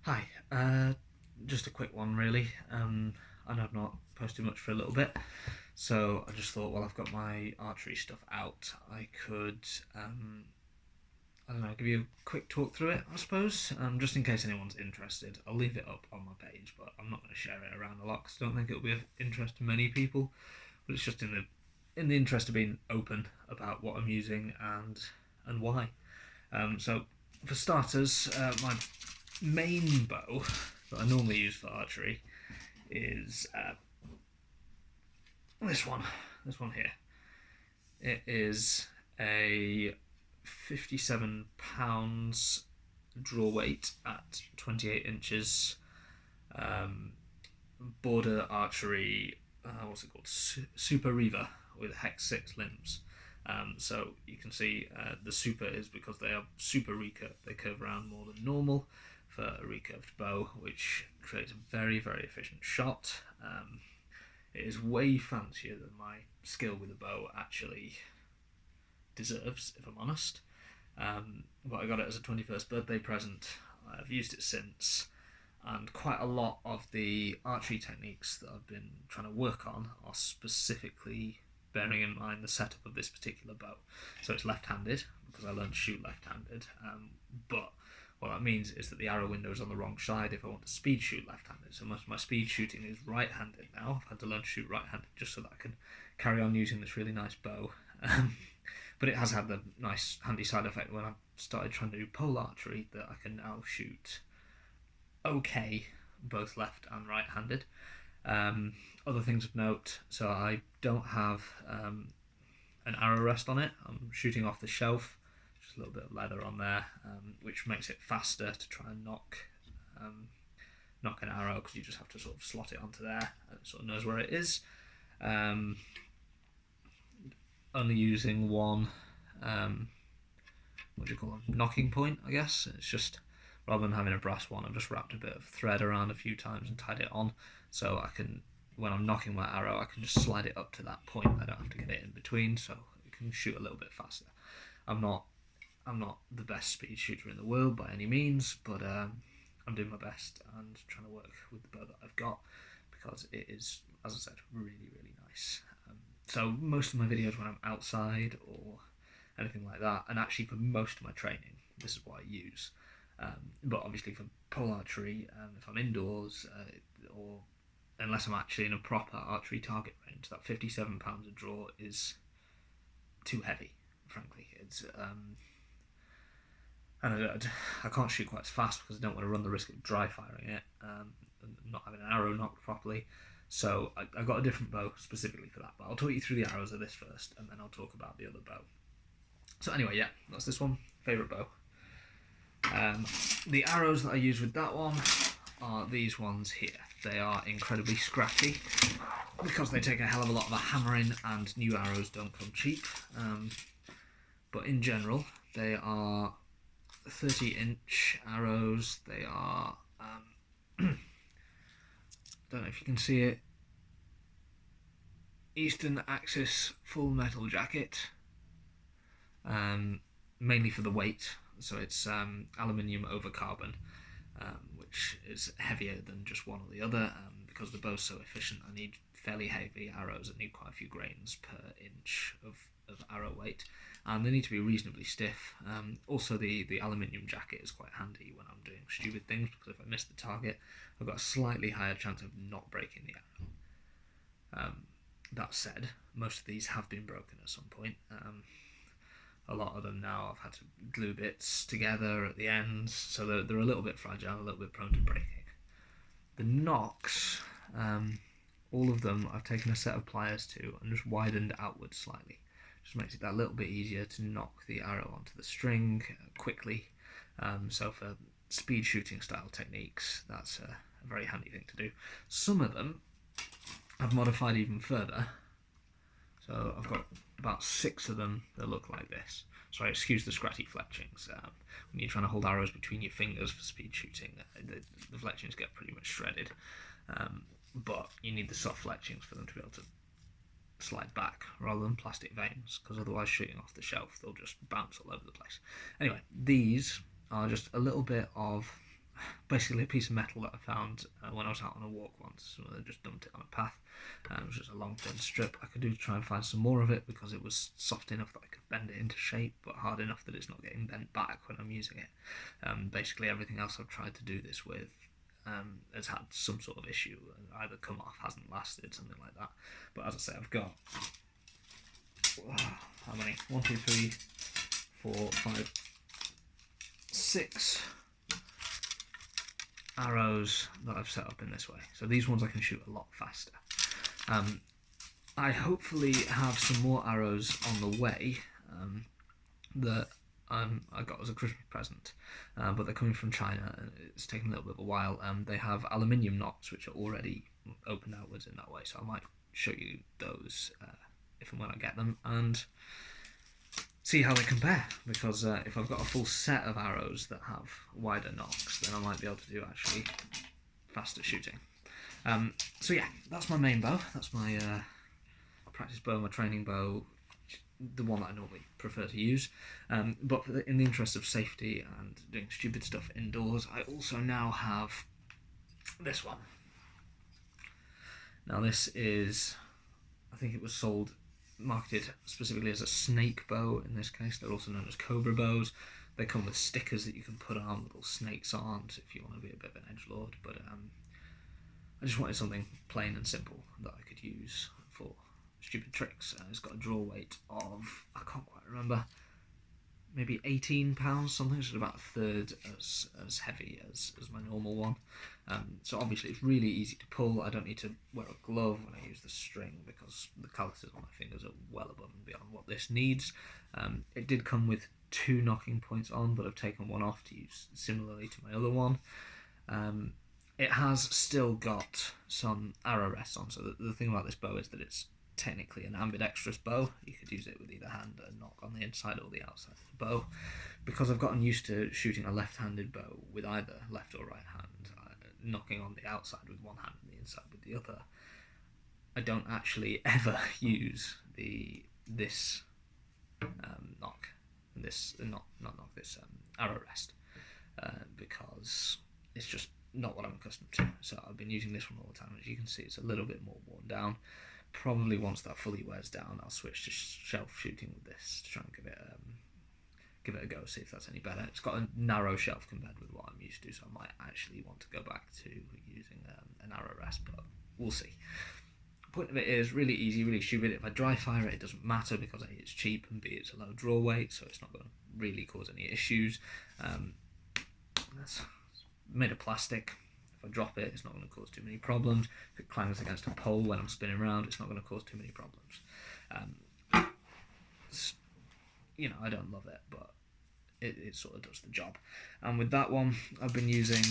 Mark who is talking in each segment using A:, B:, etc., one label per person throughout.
A: Hi, just a quick one really. I know I've not posted much for a little bit, so I just thought while I've got my archery stuff out, I could, I don't know, give you a quick talk through it, I suppose, just in case anyone's interested. I'll leave it up on my page, but I'm not going to share it around a lot because I don't think it'll be of interest to many people. But it's just in the interest of being open about what I'm using and why. So for starters, my main bow that I normally use for archery is this one. This one here. It is a 57 pounds draw weight at 28 inches. Um, Border archery. What's it called? Super Reaver with hex 6 limbs. So you can see the super is because they are super recurved. They curve around more than normal for a recurved bow, which creates a very, very efficient shot. It is way fancier than my skill with a bow actually deserves, if I'm honest. But I got it as a 21st birthday present. I've used it since, and quite a lot of the archery techniques that I've been trying to work on are specifically bearing in mind the setup of this particular bow. So it's left-handed because I learned to shoot left-handed, but what that means is that the arrow window is on the wrong side if I want to speed shoot left-handed. So most of my speed shooting is right-handed now. I've had to learn to shoot right-handed just so that I can carry on using this really nice bow. But it has had the nice handy side effect when I started trying to do pole archery that I can now shoot okay both left and right-handed. Other things of note, so I don't have an arrow rest on it. I'm shooting off the shelf, just a little bit of leather on there, which makes it faster to try and knock an arrow because you just have to sort of slot it onto there and it sort of knows where it is. Only using one, what do you call them, knocking point, I guess. It's just, rather than having a brass one, I've just wrapped a bit of thread around a few times and tied it on so I can, when I'm knocking my arrow, I can just slide it up to that point. I don't have to get it in between, so it can shoot a little bit faster. I'm not the best speed shooter in the world by any means, but I'm doing my best and trying to work with the bow that I've got because it is, as I said, really, really nice. So most of my videos when I'm outside or anything like that, and actually for most of my training, this is what I use. But obviously for pole archery, if I'm indoors or unless I'm actually in a proper archery target range, that 57 pounds a draw is too heavy. Frankly, it's and I can't shoot quite as fast because I don't want to run the risk of dry firing it and not having an arrow knocked properly. So I got a different bow specifically for that. But I'll talk you through the arrows of this first, and then I'll talk about the other bow. So anyway, yeah, that's this one. Favourite bow. The arrows that I use with that one are these ones here. They are incredibly scratchy because they take a hell of a lot of a hammering, and new arrows don't come cheap. But in general, they are 30-inch arrows. They are, don't know if you can see it, Eastern Axis full metal jacket, mainly for the weight. So it's aluminium over carbon, which is heavier than just one or the other. Because the bow's so efficient, I need fairly heavy arrows that need quite a few grains per inch of arrow weight, and they need to be reasonably stiff. Also, the aluminium jacket is quite handy when I'm doing stupid things because if I miss the target, I've got a slightly higher chance of not breaking the arrow. That said, most of these have been broken at some point. A lot of them now I've had to glue bits together at the ends, so they're a little bit fragile, a little bit prone to breaking. The nocks, all of them I've taken a set of pliers to and just widened outwards slightly. Just makes it that little bit easier to knock the arrow onto the string quickly. So for speed shooting style techniques, that's a very handy thing to do. Some of them I've modified even further. So I've got about 6 of them that look like this. Sorry, excuse the scratchy fletchings. When you're trying to hold arrows between your fingers for speed shooting, the fletchings get pretty much shredded. But you need the soft fletchings for them to be able to slide back rather than plastic vanes, because otherwise shooting off the shelf they'll just bounce all over the place. Anyway, these are just a little bit of basically a piece of metal that I found when I was out on a walk once. So I just dumped it on a path. It was just a long thin strip. I could do to try and find some more of it because it was soft enough that I could bend it into shape, but hard enough that it's not getting bent back when I'm using it. Basically everything else I've tried to do this with has had some sort of issue, either come off, hasn't lasted, something like that. But as I say, I've got how many? 1, 2, 3, 4, 5, 6 arrows that I've set up in this way. So these ones I can shoot a lot faster. I hopefully have some more arrows on the way that I got as a Christmas present, but they're coming from China and it's taken a little bit of a while. They have aluminium nocks which are already opened outwards in that way, so I might show you those if and when I get them and see how they compare, because if I've got a full set of arrows that have wider nocks, then I might be able to do actually faster shooting. So yeah, that's my main bow. That's my practice bow, my training bow, the one that I normally prefer to use. But in the interest of safety and doing stupid stuff indoors, I also now have this one. Now this is, I think it was marketed specifically as a snake bow in this case. They're also known as cobra bows. They come with stickers that you can put on, little snakes on, if you want to be a bit of an edgelord. But I just wanted something plain and simple that I could use for stupid tricks. It's got a draw weight of, I can't quite remember, maybe 18 pounds, something. It's about a third as heavy as my normal one. So obviously it's really easy to pull. I don't need to wear a glove when I use the string because the calluses on my fingers are well above and beyond what this needs. It did come with 2 knocking points on, but I've taken one off to use similarly to my other one. It has still got some arrow rests on, so the thing about this bow is that it's technically an ambidextrous bow. You could use it with either hand and knock on the inside or the outside of the bow. Because I've gotten used to shooting a left-handed bow with either left or right hand, knocking on the outside with one hand and the inside with the other, I don't actually ever use this knock, this arrow rest, because it's just not what I'm accustomed to. So I've been using this one all the time. As you can see, it's a little bit more worn down. Probably once that fully wears down, I'll switch to shelf shooting with this to try and give it a go, see if that's any better. It's got a narrow shelf compared with what I'm used to, so I might actually want to go back to using an arrow rest, but we'll see. The point of it is really easy, really stupid. If I dry fire it doesn't matter because A, it's cheap, and B, it's a low draw weight, so it's not going to really cause any issues. That's made of plastic. If I drop it, it's not going to cause too many problems. If it clangs against a pole when I'm spinning around, it's not going to cause too many problems. I don't love it, but it sort of does the job. And with that one, I've been using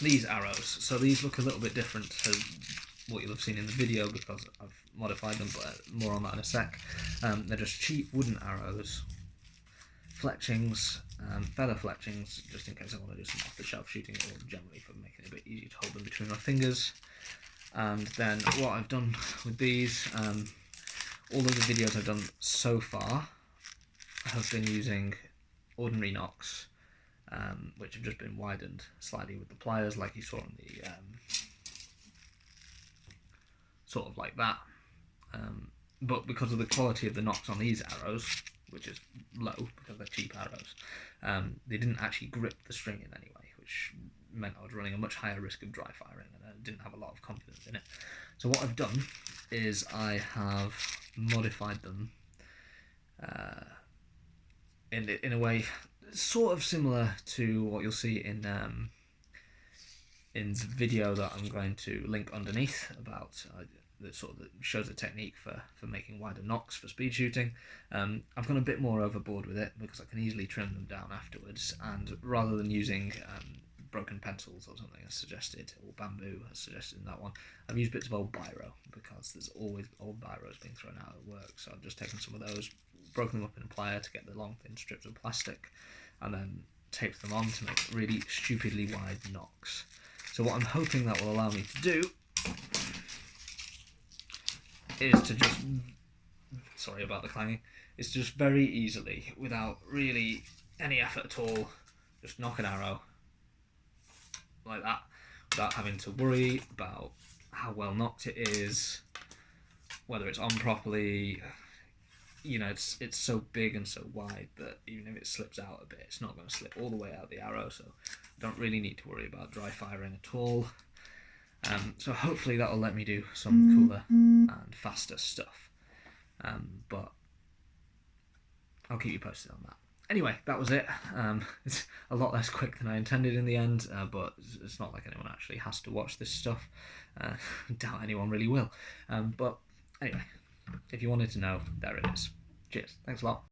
A: these arrows. So these look a little bit different to what you'll have seen in the video because I've modified them, but more on that in a sec. They're just cheap wooden arrows, fletchings, feather fletchings, just in case I want to do some off-the-shelf shooting, or generally for making it a bit easy to hold them between my fingers. And then what I've done with these, all of the videos I've done so far have been using ordinary nocks, which have just been widened slightly with the pliers, like you saw on the sort of like that. But because of the quality of the nocks on these arrows, which is low because they're cheap arrows, they didn't actually grip the string in any way, which meant I was running a much higher risk of dry firing, and I didn't have a lot of confidence in it. So what I've done is I have modified them in a way sort of similar to what you'll see in the video that I'm going to link underneath about that sort of shows the technique for making wider nocks for speed shooting. I've gone a bit more overboard with it because I can easily trim them down afterwards, and rather than using broken pencils or something as suggested, or bamboo as suggested in that one, I've used bits of old biro because there's always old biros being thrown out at work. So I've just taken some of those, broken them up in a plier to get the long thin strips of plastic, and then taped them on to make really stupidly wide nocks. So what I'm hoping that will allow me to do is to just, sorry about the clanging, is just very easily, without really any effort at all, just knock an arrow like that without having to worry about how well knocked it is, whether it's on properly. You know, it's so big and so wide that even if it slips out a bit, it's not going to slip all the way out the arrow, so I don't really need to worry about dry firing at all. So hopefully that'll let me do some cooler and faster stuff. But I'll keep you posted on that. Anyway, that was it. It's a lot less quick than I intended in the end, but it's not like anyone actually has to watch this stuff. Doubt anyone really will. But anyway, if you wanted to know, there it is. Cheers. Thanks a lot.